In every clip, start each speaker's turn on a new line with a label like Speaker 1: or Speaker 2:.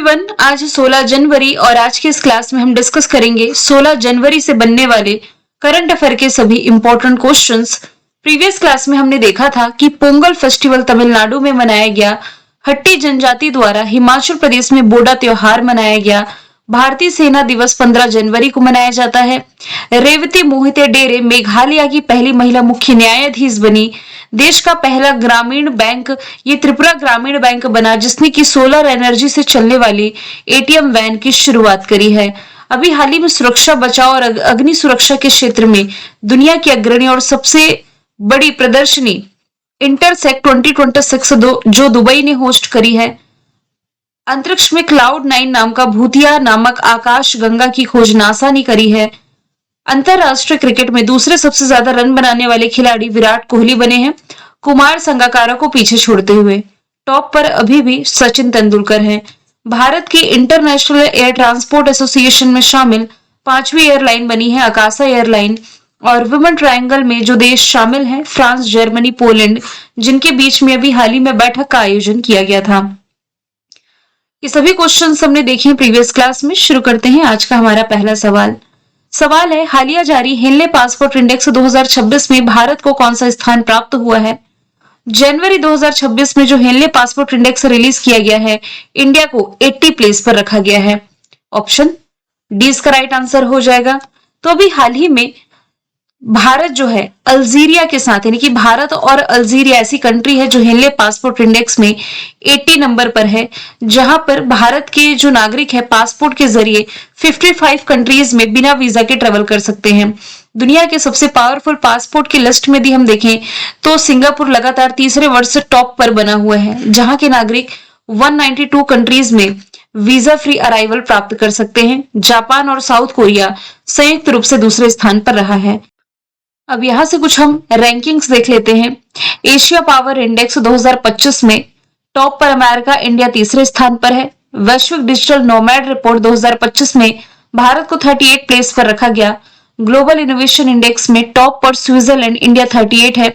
Speaker 1: Everyone, आज 16 जनवरी और आज की इस क्लास में हम डिस्कस करेंगे 16 जनवरी से बनने वाले करंट अफेयर के सभी इंपॉर्टेंट क्वेश्चंस। प्रीवियस क्लास में हमने देखा था कि पोंगल फेस्टिवल तमिलनाडु में मनाया गया, हट्टी जनजाति द्वारा हिमाचल प्रदेश में बोडा त्योहार मनाया गया, भारतीय सेना दिवस 15 जनवरी को मनाया जाता है, रेवती मोहिते डेरे मेघालय की पहली महिला मुख्य न्यायाधीश बनी, देश का पहला ग्रामीण बैंक ये त्रिपुरा ग्रामीण बैंक बना जिसने की सोलर एनर्जी से चलने वाली एटीएम वैन की शुरुआत करी है। अभी हाल ही में सुरक्षा बचाव और अग्नि सुरक्षा के क्षेत्र में दुनिया की अग्रणी और सबसे बड़ी प्रदर्शनी इंटरसेक्ट 2026 जो दुबई ने होस्ट करी है। अंतरिक्ष में Cloud9 नाम का भूतिया नामक आकाश गंगा की खोज नासा ने करी है। अंतरराष्ट्रीय क्रिकेट में दूसरे सबसे ज्यादा रन बनाने वाले खिलाड़ी विराट कोहली बने हैं, कुमार संगकारा को पीछे छोड़ते हुए। टॉप पर अभी भी सचिन तेंदुलकर हैं। भारत की इंटरनेशनल एयर ट्रांसपोर्ट एसोसिएशन में शामिल 5वीं एयरलाइन बनी है आकाशा एयरलाइन। और विमेन ट्रायंगल में जो देश शामिल हैं, फ्रांस, जर्मनी, पोलैंड, जिनके बीच में अभी हाल ही में बैठक का आयोजन किया गया था। ये सभी क्वेश्चंस हमने देखे हैं प्रीवियस क्लास में। शुरू करते हैं आज का हमारा पहला सवाल है, हालिया जारी हेनले पासपोर्ट इंडेक्स 2026 में भारत को कौन सा स्थान प्राप्त हुआ है? जनवरी 2026 में जो हेनले पासपोर्ट इंडेक्स रिलीज किया गया है, इंडिया को 80 प्लेस पर रखा गया है। ऑप्शन डी इसका राइट आंसर हो जाएगा। तो अभी हाल ही में भारत जो है अल्जीरिया के साथ, यानी कि भारत और अल्जीरिया ऐसी कंट्री है जो हेनले पासपोर्ट इंडेक्स में 80 नंबर पर है, जहां पर भारत के जो नागरिक है पासपोर्ट के जरिए 55 कंट्रीज में बिना वीजा के ट्रेवल कर सकते हैं। दुनिया के सबसे पावरफुल पासपोर्ट की लिस्ट में भी हम देखें तो सिंगापुर लगातार तीसरे वर्ष से टॉप पर बना हुआ है, जहां के नागरिक 192 कंट्रीज में वीजा फ्री अराइवल प्राप्त कर सकते हैं। जापान और साउथ कोरिया संयुक्त रूप से दूसरे स्थान पर रहा है। अब यहां से कुछ हम रैंकिंग्स देख लेते हैं। एशिया पावर इंडेक्स 2025 में टॉप पर अमेरिका, इंडिया तीसरे स्थान पर है। वैश्विक डिजिटल नोमैड रिपोर्ट 2025 में भारत को 38 प्लेस पर रखा गया। ग्लोबल इनोवेशन इंडेक्स में टॉप पर स्विट्जरलैंड, इंडिया 38 है।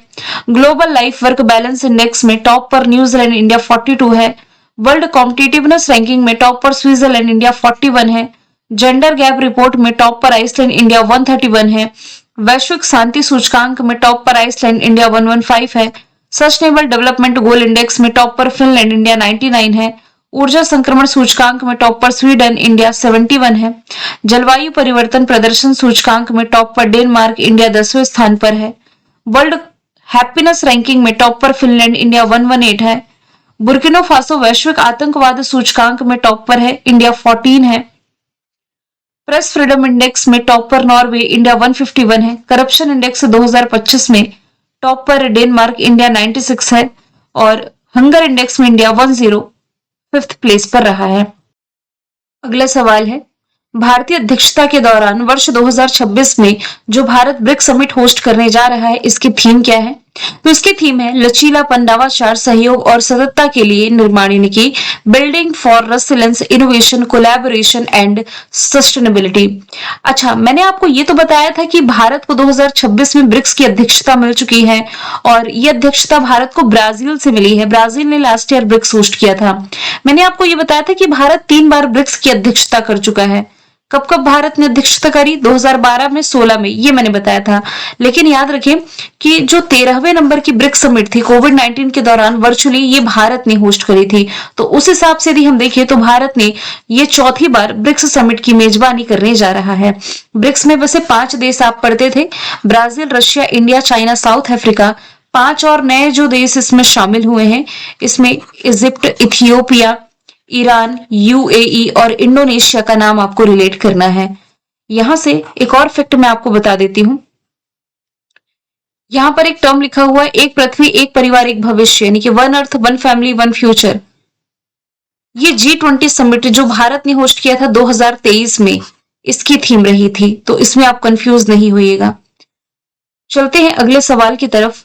Speaker 1: Global life work balance index में टॉप पर न्यूजीलैंड, इंडिया 42 है। वर्ल्ड कॉम्पिटिटिवनेस रैंकिंग में टॉप पर स्विट्जरलैंड, इंडिया 41 है। जेंडर गैप रिपोर्ट में टॉप पर आइसलैंड, इंडिया 131 है। वैश्विक शांति सूचकांक में टॉप पर आइसलैंड, इंडिया 115 है। सस्टेनेबल डेवलपमेंट गोल इंडेक्स में टॉप पर फिनलैंड, इंडिया 99 है। ऊर्जा संक्रमण सूचकांक में टॉप पर स्वीडन, इंडिया 71 है। जलवायु परिवर्तन प्रदर्शन सूचकांक में टॉप पर डेनमार्क, इंडिया 10वें स्थान पर है। वर्ल्ड हैप्पीनेस रैंकिंग में टॉप पर फिनलैंड, इंडिया 118 है। बुर्किना फासो वैश्विक आतंकवाद सूचकांक में टॉप पर है, इंडिया 14 है। प्रेस फ्रीडम इंडेक्स में टॉप पर नॉर्वे, इंडिया 151 है। करप्शन इंडेक्स 2025 में टॉप पर डेनमार्क, इंडिया 96 है। और हंगर इंडेक्स में इंडिया 105th प्लेस पर रहा है। अगला सवाल है, भारतीय अध्यक्षता के दौरान वर्ष 2026 में जो भारत ब्रिक्स समिट होस्ट करने जा रहा है, इसकी थीम क्या है? तो इसकी थीम है लचीलापन, नवाचार, सहयोग और सततता के लिए निर्माण, यानी कि building for resilience, innovation, collaboration and sustainability. अच्छा, मैंने आपको ये तो बताया था कि भारत को 2026 में ब्रिक्स की अध्यक्षता मिल चुकी है और ये अध्यक्षता भारत को ब्राजील से मिली है। ब्राजील ने लास्ट ईयर ब्रिक्स होस्ट किया था। मैंने आपको ये बताया था कि भारत 3 बार ब्रिक्स की अध्यक्षता कर चुका है। कब कब भारत ने अध्यक्षता करी? 2012 में, 16 में, ये मैंने बताया था। लेकिन याद रखें कि जो 13वें नंबर की ब्रिक्स समिट थी कोविड-19 के दौरान वर्चुअली, ये भारत ने होस्ट करी थी। तो उस हिसाब से यदि हम देखें तो भारत ने ये चौथी बार ब्रिक्स समिट की मेजबानी करने जा रहा है। ब्रिक्स में वैसे 5 देश आप पढ़ते थे, Brazil, Russia, India, China, south Africa. 5 और नए जो देश इसमें शामिल हुए हैं, इसमें इजिप्ट, इथियोपिया, ईरान, यूएई और इंडोनेशिया का नाम आपको रिलेट करना है। यहां से एक और फैक्ट मैं आपको बता देती हूं। यहां पर एक टर्म लिखा हुआ है, एक पृथ्वी एक परिवार एक भविष्य, यानी कि 1 अर्थ 1 फैमिली 1 फ्यूचर। ये G20 समिट जो भारत ने होस्ट किया था 2023 में, इसकी थीम रही थी। तो इसमें आप कंफ्यूज नहीं होइएगा। चलते हैं अगले सवाल की तरफ।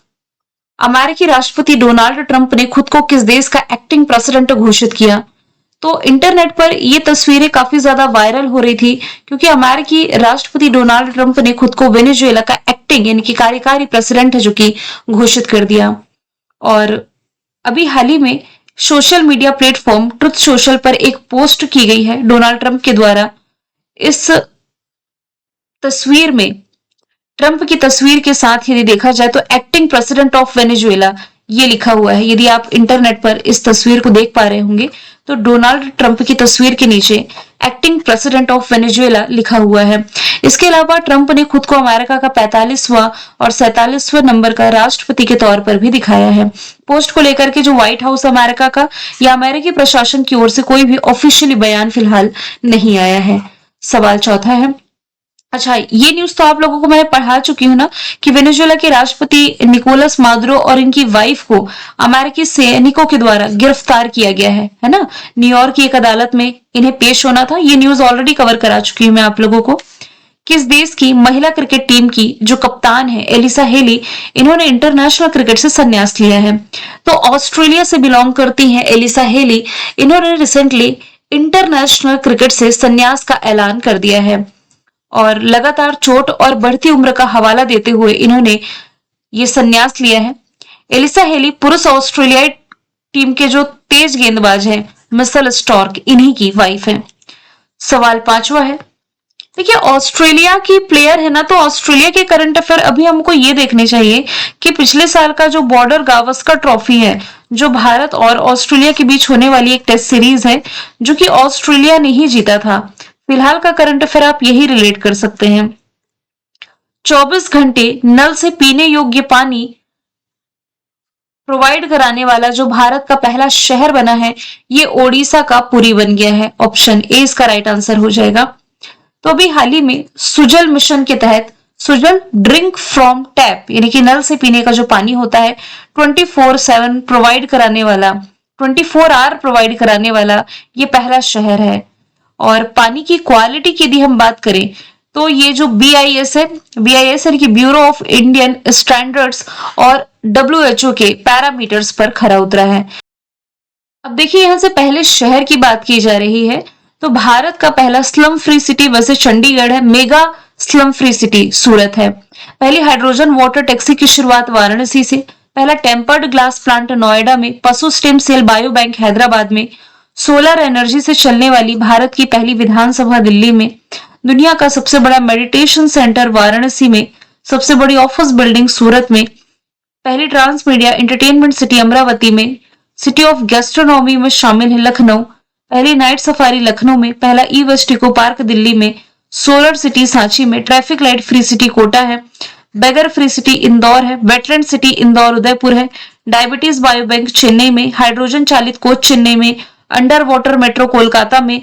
Speaker 1: अमेरिकी राष्ट्रपति डोनाल्ड ट्रंप ने खुद को किस देश का एक्टिंग प्रेसिडेंट घोषित किया? तो इंटरनेट पर ये तस्वीरें काफी ज्यादा वायरल हो रही थी क्योंकि अमेरिकी राष्ट्रपति डोनाल्ड ट्रंप ने खुद को वेनेजुएला का एक्टिंग, यानी कि कार्यकारी प्रेसिडेंट है जो कि घोषित कर दिया। और अभी हाल ही में social media platform truth social पर एक पोस्ट की गई है डोनाल्ड ट्रंप के द्वारा। इस तस्वीर में ट्रंप की तस्वीर के साथ यदि देखा जाए तो एक्टिंग प्रेसिडेंट ऑफ वेनेजुएला ये लिखा हुआ है। यदि आप इंटरनेट पर इस तस्वीर को देख पा रहे होंगे तो डोनाल्ड ट्रंप की तस्वीर के नीचे एक्टिंग प्रेसिडेंट ऑफ वेनेजुएला लिखा हुआ है। इसके अलावा ट्रंप ने खुद को अमेरिका का 45वां और 47वां नंबर का राष्ट्रपति के तौर पर भी दिखाया है। पोस्ट को लेकर के जो व्हाइट हाउस अमेरिका का या अमेरिकी प्रशासन की ओर से कोई भी ऑफिशियली बयान फिलहाल नहीं आया है। सवाल चौथा है, अच्छा ये न्यूज तो आप लोगों को मैं पढ़ा चुकी हूँ ना कि वेनेजुएला के राष्ट्रपति निकोलस मादुरो और इनकी वाइफ को अमेरिकी सैनिकों के द्वारा गिरफ्तार किया गया है ना। न्यूयॉर्क की एक अदालत में इन्हें पेश होना था। ये न्यूज ऑलरेडी कवर करा चुकी हूँ मैं आप लोगों को। किस देश की महिला क्रिकेट टीम की जो कप्तान है एलिसा हेली, इन्होंने इंटरनेशनल क्रिकेट से संन्यास लिया है। तो ऑस्ट्रेलिया से बिलोंग करती हैं एलिसा हेली। इन्होंने रिसेंटली इंटरनेशनल क्रिकेट से संन्यास का ऐलान कर दिया है और लगातार चोट और बढ़ती उम्र का हवाला देते हुए इन्होंने ये संन्यास लिया है। एलिसा हेली पुरुष ऑस्ट्रेलियाई टीम के जो तेज गेंदबाज हैं मिशेल स्टार्क, इन्हीं की वाइफ है। सवाल पांचवा है, देखिए ऑस्ट्रेलिया की प्लेयर है ना, तो ऑस्ट्रेलिया के करंट अफेयर अभी हमको ये देखने चाहिए कि पिछले साल का जो बॉर्डर गावस्कर ट्रॉफी है, जो भारत और ऑस्ट्रेलिया के बीच होने वाली एक टेस्ट सीरीज है, जो कि ऑस्ट्रेलिया ने ही जीता था। फिलहाल का करंट अफेयर आप यही रिलेट कर सकते हैं। 24 घंटे नल से पीने योग्य पानी प्रोवाइड कराने वाला जो भारत का पहला शहर बना है, ये ओडिशा का पुरी बन गया है। ऑप्शन ए इसका राइट आंसर हो जाएगा। तो अभी हाल ही में सुजल मिशन के तहत सुजल ड्रिंक फ्रॉम टैप यानी कि नल से पीने का जो पानी होता है 24/7 प्रोवाइड कराने वाला, 24 आवर प्रोवाइड कराने वाला ये पहला शहर है। और पानी की क्वालिटी की यदि हम बात करें तो ये जो BIS है, BIS यानी कि ब्यूरो ऑफ इंडियन स्टैंडर्ड्स और WHO के पैरामीटर्स पर खरा उतरा है। अब देखिए यहां से पहले शहर की बात की जा रही है तो भारत का पहला स्लम फ्री सिटी वैसे चंडीगढ़ है, मेगा स्लम फ्री सिटी सूरत है। पहली हाइड्रोजन वाटर टैक्सी की शुरुआत वाराणसी से, पहला टेम्पर्ड ग्लास प्लांट नोएडा में, पशु stem cell bio bank Hyderabad में, सोलर एनर्जी से चलने वाली भारत की पहली विधानसभा दिल्ली में, दुनिया का सबसे बड़ा मेडिटेशन सेंटर वाराणसी में, सबसे बड़ी ऑफिस बिल्डिंग सूरत में, पहली trans media entertainment city Amaravati में, सिटी ऑफ गैस्ट्रोनॉमी में शामिल है लखनऊ, पहली नाइट सफारी लखनऊ में, पहला e waste eco park Delhi में, सोलर सिटी सांची में, traffic light free city Kota है, बेगर फ्री सिटी इंदौर है, वेटलैंड सिटी इंदौर उदयपुर है, डायबिटीज बायो बैंक चेन्नई में, हाइड्रोजन चालित कोच चेन्नई में, अंडर वाटर मेट्रो कोलकाता में,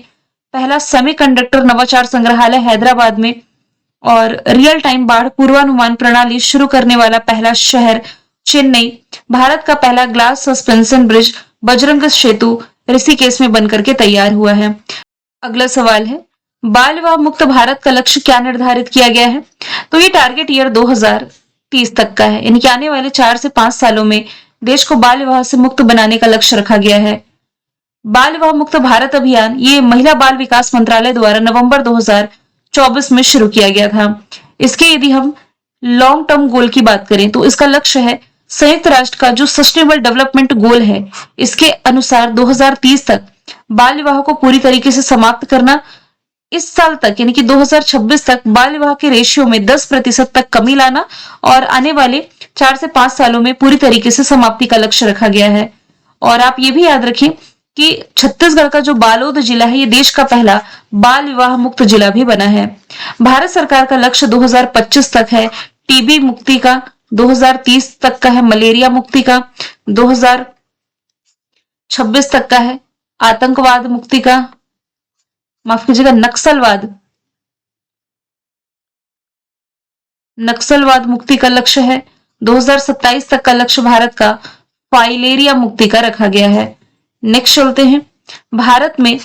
Speaker 1: पहला सेमीकंडक्टर नवाचार संग्रहालय हैदराबाद में और रियल टाइम बाढ़ पूर्वानुमान प्रणाली शुरू करने वाला पहला शहर चेन्नई, भारत का पहला ग्लास सस्पेंशन ब्रिज बजरंग सेतु ऋषिकेश में बनकर के तैयार हुआ है। अगला सवाल है, बाल विवाह मुक्त भारत का लक्ष्य क्या निर्धारित किया गया है? तो ये टारगेट ईयर 2030 तक का है, यानी कि आने वाले 4 से 5 सालों में देश को बाल विवाह से मुक्त बनाने का लक्ष्य रखा गया है। बाल विवाह मुक्त भारत अभियान ये महिला बाल विकास मंत्रालय द्वारा नवंबर 2024 में शुरू किया गया था। इसके यदि हम लॉन्ग टर्म गोल की बात करें तो इसका लक्ष्य है संयुक्त राष्ट्र का जो सस्टेनेबल डेवलपमेंट गोल है, इसके अनुसार 2030 तक बाल विवाह को पूरी तरीके से समाप्त करना। इस साल तक यानी कि 2026 तक बाल विवाह के रेशियो में 10% तक कमी लाना और आने वाले 4 से 5 सालों में पूरी तरीके से समाप्ति का लक्ष्य रखा गया है। और आप ये भी याद रखें कि छत्तीसगढ़ का जो बालोद जिला है ये देश का पहला बाल विवाह मुक्त जिला भी बना है। भारत सरकार का लक्ष्य 2025 तक है टीबी मुक्ति का, 2030 तक का है मलेरिया मुक्ति का, 2026 तक का है आतंकवाद मुक्ति का, माफ कीजिएगा नक्सलवाद मुक्ति का लक्ष्य है। 2027 तक का लक्ष्य भारत का फाइलेरिया मुक्ति का रखा गया है। नेक्स्ट चलते हैं, भारत में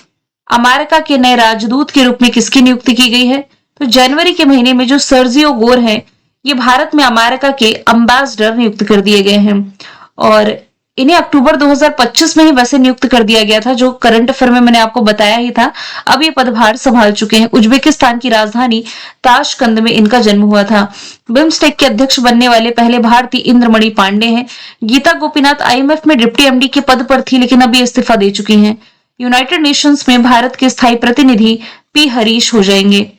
Speaker 1: अमेरिका के नए राजदूत के रूप में किसकी नियुक्ति की गई है? तो जनवरी के महीने में जो सर्जियो गोर है ये भारत में अमेरिका के अम्बेसडर नियुक्त कर दिए गए हैं। और इन्हें अक्टूबर 2025 में ही वैसे नियुक्त कर दिया गया था, जो करंट अफेयर में मैंने आपको बताया ही था। अब ये पदभार संभाल चुके हैं। उज्बेकिस्तान की राजधानी ताशकंद में इनका जन्म हुआ था। बिम्स्टेक के अध्यक्ष बनने वाले पहले भारतीय इंद्रमणि पांडे हैं। गीता गोपीनाथ आईएमएफ में डिप्टी एमडी के पद पर थी, लेकिन अब ये इस्तीफा दे चुकी हैं। यूनाइटेड नेशंस में भारत के स्थायी प्रतिनिधि पी हरीश हो जाएंगे।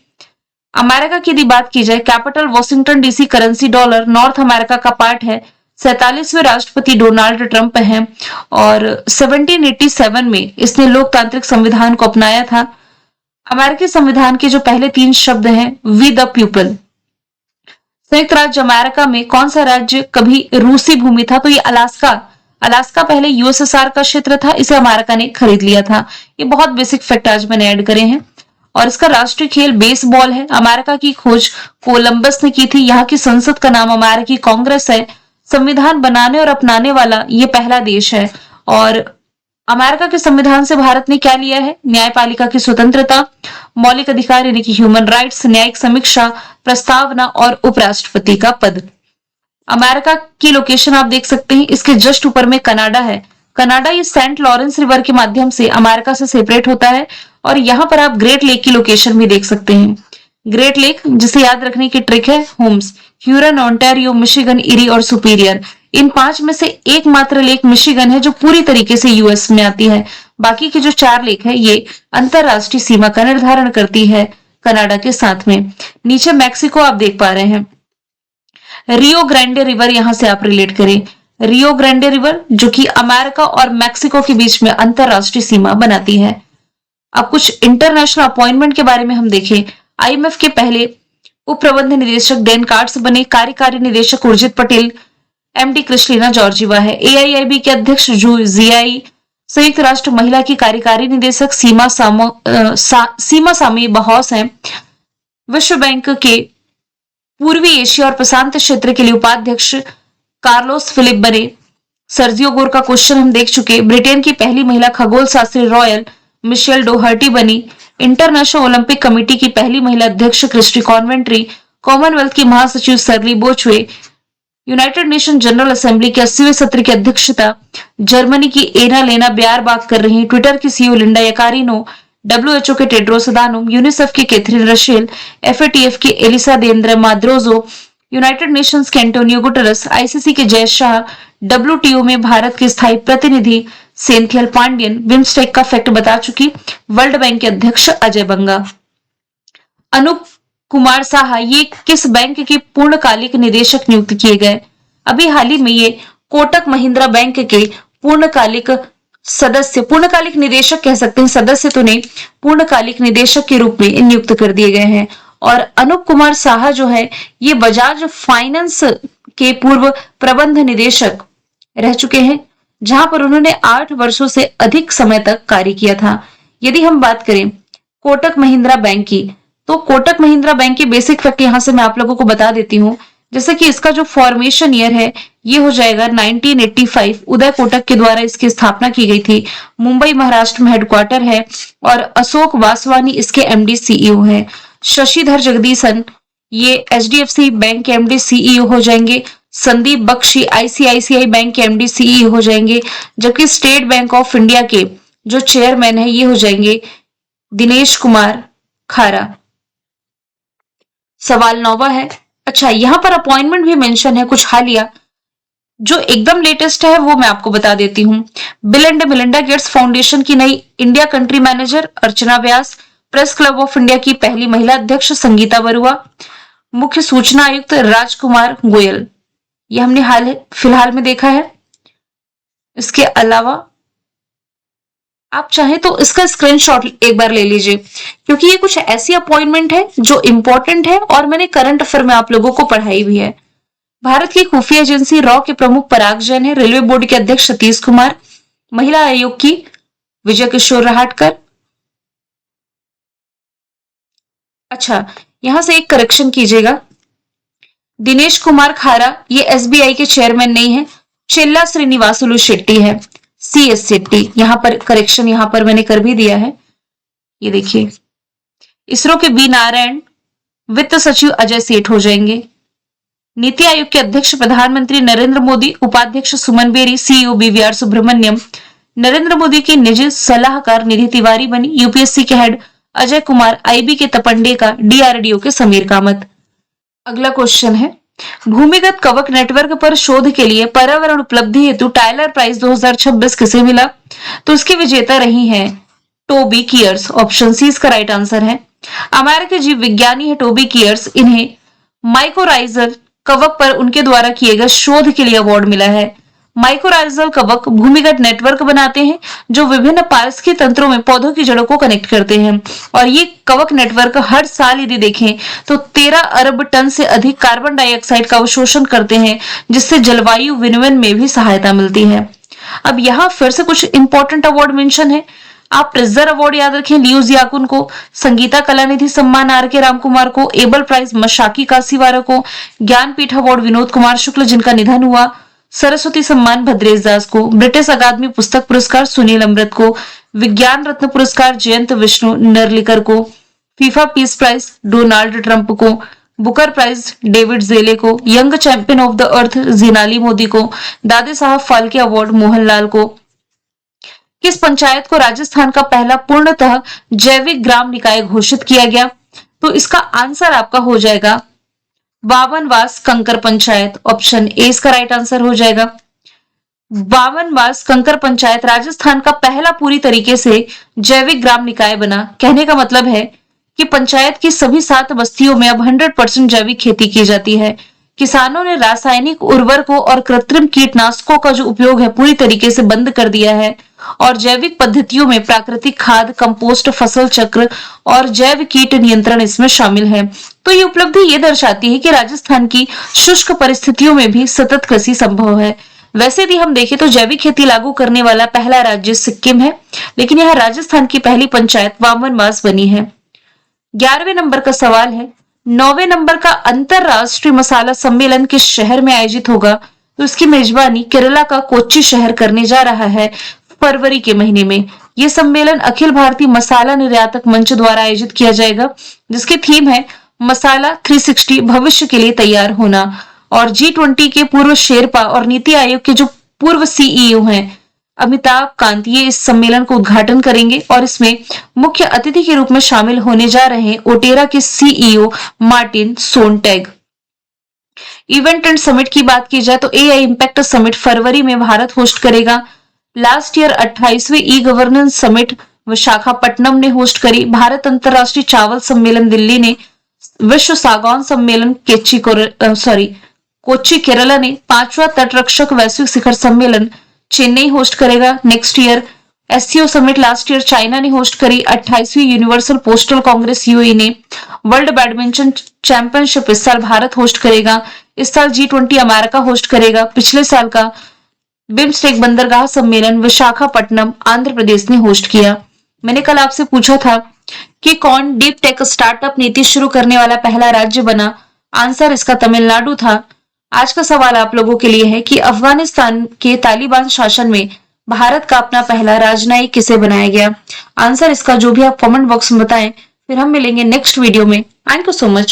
Speaker 1: अमेरिका की यदि बात की जाए, capital Washington DC, currency dollar, north America का पार्ट है। 47वें राष्ट्रपति डोनाल्ड ट्रंप हैं और 1787 में इसने लोकतांत्रिक संविधान को अपनाया था। अमेरिकी संविधान के जो पहले 3 शब्द हैं, वी द पीपल। संयुक्त राज्य अमेरिका में कौन सा राज्य कभी रूसी भूमि था? तो ये अलास्का। अलास्का पहले यूएसएसआर का क्षेत्र था, इसे अमेरिका ने खरीद लिया था। ये बहुत बेसिक फैक्ट आज मैंने ऐड करे हैं। और इसका राष्ट्रीय खेल बेसबॉल है। अमेरिका की खोज कोलंबस ने की थी। यहाँ की संसद का नाम अमेरिकी कांग्रेस है। संविधान बनाने और अपनाने वाला ये पहला देश है। और अमेरिका के संविधान से भारत ने क्या लिया है? न्यायपालिका की स्वतंत्रता, मौलिक अधिकार यानी कि ह्यूमन राइट्स, न्यायिक समीक्षा, प्रस्तावना और उपराष्ट्रपति का पद। अमेरिका की लोकेशन आप देख सकते हैं, इसके जस्ट ऊपर में कनाडा है। कनाडा ये सेंट लॉरेंस रिवर के माध्यम से अमेरिका से सेपरेट होता है। और यहाँ पर आप ग्रेट लेक की लोकेशन भी देख सकते हैं। ग्रेट लेक, जिसे याद रखने की ट्रिक है, Holmes, Hurun, Ontario, Michigan, eri और सुपीरियर। इन 5 में से एकमात्र लेक मिशिगन है जो पूरी तरीके से यूएस में आती है। बाकी की जो 4 लेक है ये अंतरराष्ट्रीय सीमा का निर्धारण करती है कनाडा के साथ में। नीचे मैक्सिको आप देख पा रहे हैं। रियो ग्रांडे रिवर, यहां से आप रिलेट करें। रियो ग्रांडे रिवर जो कि अमेरिका और मैक्सिको के बीच में अंतरराष्ट्रीय सीमा बनाती है। अब कुछ इंटरनेशनल अपॉइंटमेंट के बारे में हम देखें। आईएमएफ के पहले उप प्रबंध निदेशक डैन कार्ड्स बने। कार्यकारी निदेशक Urjit Patel, MD Kristalina Georgieva है। एआईआईबी के अध्यक्ष जू जियाई, संयुक्त राष्ट्र महिला की कार्यकारी निदेशक सीमा सामी बहौस हैं। विश्व बैंक के पूर्वी एशिया और प्रशांत क्षेत्र के लिए उपाध्यक्ष कार्लोस फिलिप बने। सर्जियो गोर का क्वेश्चन हम देख चुके। ब्रिटेन की पहली महिला खगोल शास्त्री रॉयल मिशेल डोहर्टी बनी। इंटरनेशनल ओलंपिक कमेटी की पहली महिला अध्यक्ष क्रिस्टी कॉन्वेंट्री। कॉमनवेल्थ की महासचिव सरली बोचवे। यूनाइटेड नेशन जनरल असेंबली के 80वें सत्र की अध्यक्षता जर्मनी की एना लेना ब्यारबाग कर रही। ट्विटर की सीईओ लिंडा यकारिनो, डब्ल्यूएचओ के टेड्रोस अदानोम, यूनिसेफ की कैथरीन रशेल, एफएटीएफ की एलिसा देंद्र माद्रोजो, यूनाइटेड नेशंस के एंटोनियो गुटरस, आईसीसी के जय शाह, डब्ल्यूटीओ में भारत के स्थायी प्रतिनिधि सेंथियल पांडियन, बिम्स्टेक का फैक्ट बता चुकी। वर्ल्ड बैंक के अध्यक्ष अजय बंगा। अनूप कुमार साहा ये किस बैंक के पूर्णकालिक निदेशक नियुक्त किए गए? अभी हाल ही में ये कोटक महिंद्रा बैंक के पूर्णकालिक सदस्य, पूर्णकालिक निदेशक कह सकते हैं, सदस्य तो नहीं, पूर्णकालिक निदेशक के रूप में नियुक्त कर दिए गए हैं। और अनूप कुमार साहा जो है ये बजाज फाइनेंस के पूर्व प्रबंध निदेशक रह चुके हैं, जहां पर उन्होंने 8 वर्षों से अधिक समय तक कार्य किया था। यदि हम बात करें कोटक महिंद्रा बैंक की, तो कोटक महिंद्रा बैंक के बेसिक फैक्ट यहां से मैं आप लोगों को बता देती हूँ। जैसे कि इसका जो फॉर्मेशन ईयर है ये हो जाएगा 1985। उदय कोटक के द्वारा इसकी स्थापना की गई थी। मुंबई महाराष्ट्र में हेडक्वार्टर है और अशोक वासवानी इसके एमडी सीईओ है। शशिधर जगदीशन ये एचडीएफसी बैंक के एमडी सीईओ हो जाएंगे। संदीप बख्शी आईसीआईसीआई बैंक के एमडी सीईओ हो जाएंगे। जबकि स्टेट बैंक ऑफ इंडिया के जो चेयरमैन है ये हो जाएंगे दिनेश कुमार खारा। सवाल 9वां है। अच्छा, यहां पर अपॉइंटमेंट भी मेंशन है कुछ हालिया, जो एकदम लेटेस्ट है वो मैं आपको बता देती हूँ। Bill and Melinda Gates foundation की नई India country manager Archana Vyas. Press club of India की पहली महिला अध्यक्ष संगीता बरुआ। मुख्य सूचना आयुक्त राजकुमार गोयल, ये हमने फिलहाल में देखा है। इसके अलावा आप चाहें तो इसका स्क्रीनशॉट एक बार ले लीजिए, क्योंकि ये कुछ ऐसी अपॉइंटमेंट है जो इंपॉर्टेंट है और मैंने करंट अफेयर में आप लोगों को पढ़ाई भी है। भारत की खुफिया एजेंसी रॉ के प्रमुख पराग जैन है। रेलवे बोर्ड के अध्यक्ष सतीश कुमार। महिला आयोग की विजय किशोर रहाटकर। अच्छा, यहां से एक करेक्शन कीजिएगा, दिनेश कुमार खारा ये एसबीआई के चेयरमैन नहीं है, चेल्ला श्रीनिवासुलु शेट्टी है, सीएस शेट्टी। यहां पर करेक्शन यहां पर मैंने कर भी दिया है, ये देखिए। इसरो के बी नारायण, वित्त सचिव अजय सेठ हो जाएंगे। नीति आयोग के अध्यक्ष प्रधानमंत्री नरेंद्र मोदी, उपाध्यक्ष सुमन बेरी, सीईओ बीवीआर सुब्रमण्यम, नरेंद्र मोदी की निजी सलाहकार निधि तिवारी बनी, यूपीएससी के हेड अजय कुमार, आईबी के तपंडे का, डीआरडीओ के समीर कामत। अगला क्वेश्चन है, भूमिगत कवक नेटवर्क पर शोध के लिए पर्यावरण उपलब्धि हेतु टाइलर प्राइज 2026 किसे मिला? तो उसकी विजेता रही हैं टोबी कियर्स। ऑप्शन सी इसका राइट आंसर है। अमेरिकी जीव विज्ञानी है टोबी कियर्स। इन्हें माइकोराइजल कवक पर उनके द्वारा किए गए शोध के लिए अवार्ड मिला है। माइकोराइजल कवक भूमिगत नेटवर्क बनाते हैं जो विभिन्न पारिस्थितिक तंत्रों में पौधों की जड़ों को कनेक्ट करते हैं, और ये कवक नेटवर्क हर साल यदि देखें तो 13 अरब टन से अधिक कार्बन डाइऑक्साइड का अवशोषण करते हैं, जिससे जलवायु विनियमन में भी सहायता मिलती है। अब यहाँ फिर से कुछ इंपॉर्टेंट अवार्ड मेंशन है। आप प्रिजर अवार्ड याद रखें लियूज याकुन को, संगीता कलानिधि सम्मान आर के रामकुमार को, एबल प्राइज मशाकी कासीवारा को, ज्ञानपीठ अवार्ड विनोद कुमार शुक्ल जिनका निधन हुआ, सरस्वती सम्मान भद्रेश दास को, ब्रिटिश अकादमी पुस्तक पुरस्कार सुनील अमृत को, विज्ञान रत्न पुरस्कार जयंत विष्णु नरलिकर को, FIFA peace prize Donald Trump को, बुकर प्राइज डेविड जेले को, young champion of the earth Jinali Modi को, दादे साहब फाल्के अवार्ड मोहनलाल को। किस पंचायत को राजस्थान का पहला पूर्णतः जैविक ग्राम निकाय घोषित किया गया? तो इसका आंसर आपका हो जाएगा बावनवास कंकर पंचायत। ऑप्शन ए इसका राइट आंसर हो जाएगा। बावनवास कंकर पंचायत राजस्थान का पहला पूरी तरीके से जैविक ग्राम निकाय बना। कहने का मतलब है कि पंचायत की सभी 7 बस्तियों में अब 100% जैविक खेती की जाती है। किसानों ने रासायनिक उर्वरकों और कृत्रिम कीटनाशकों का जो उपयोग है पूरी तरीके से बंद कर दिया है, और जैविक पद्धतियों में प्राकृतिक खाद, कंपोस्ट, फसल चक्र और जैव कीट नियंत्रण इसमें शामिल है। तो ये उपलब्धि ये दर्शाती है कि राजस्थान की शुष्क परिस्थितियों में भी सतत कृषि संभव है। वैसे भी हम देखें तो जैविक खेती लागू करने वाला पहला राज्य सिक्किम है, लेकिन यहाँ राजस्थान की पहली पंचायत बावनवास बनी है। 11वें नंबर का सवाल है, 9वें नंबर का अंतरराष्ट्रीय मसाला सम्मेलन किस शहर में आयोजित होगा? तो इसकी मेजबानी केरला का कोच्चि शहर करने जा रहा है फरवरी के महीने में। यह सम्मेलन अखिल भारतीय मसाला निर्यातक मंच द्वारा आयोजित किया जाएगा, जिसकी थीम है मसाला 360 भविष्य के लिए तैयार होना। और G20 के पूर्व शेरपा और नीति आयोग के जो पूर्व सीईओ हैं अमिताभ कांत, ये इस सम्मेलन को उद्घाटन करेंगे, और इसमें मुख्य अतिथि के रूप में शामिल होने जा रहे हैं ओटेरा के CEO Martin Sonntag. Event and summit की बात की जाए तो एआई इम्पैक्ट समिट फरवरी में भारत होस्ट करेगा। लास्ट ईयर 28वें ई गवर्नेंस समिट विशाखापट्टनम ने होस्ट करी। भारत अंतरराष्ट्रीय चावल सम्मेलन दिल्ली ने, विश्व सागौन सम्मेलन कोच्चि केरला ने, 5वां तटरक्षक वैश्विक शिखर सम्मेलन चेन्नई होस्ट करेगा next year. SCO summit last year China ने होस्ट करी। 28वीं यूनिवर्सल पोस्टल कांग्रेस यूएई ने। वर्ल्ड बैडमिंटन चैंपियनशिप इस साल भारत होस्ट करेगा। इस साल G20 अमेरिका होस्ट करेगा। पिछले साल का बिम्स्टेक बंदरगाह सम्मेलन विशाखापट्टनम आंध्र प्रदेश ने होस्ट किया। मैंने कल आपसे पूछा था कि कौन डीप टेक स्टार्टअप नीति शुरू करने वाला पहला राज्य बना। आंसर इसका तमिलनाडु था। आज का सवाल आप लोगों के लिए है कि अफगानिस्तान के तालिबान शासन में भारत का अपना पहला राजनयिक किसे बनाया गया। आंसर इसका जो भी आप कमेंट बॉक्स में बताएं, फिर हम मिलेंगे नेक्स्ट वीडियो में। Thank you so much.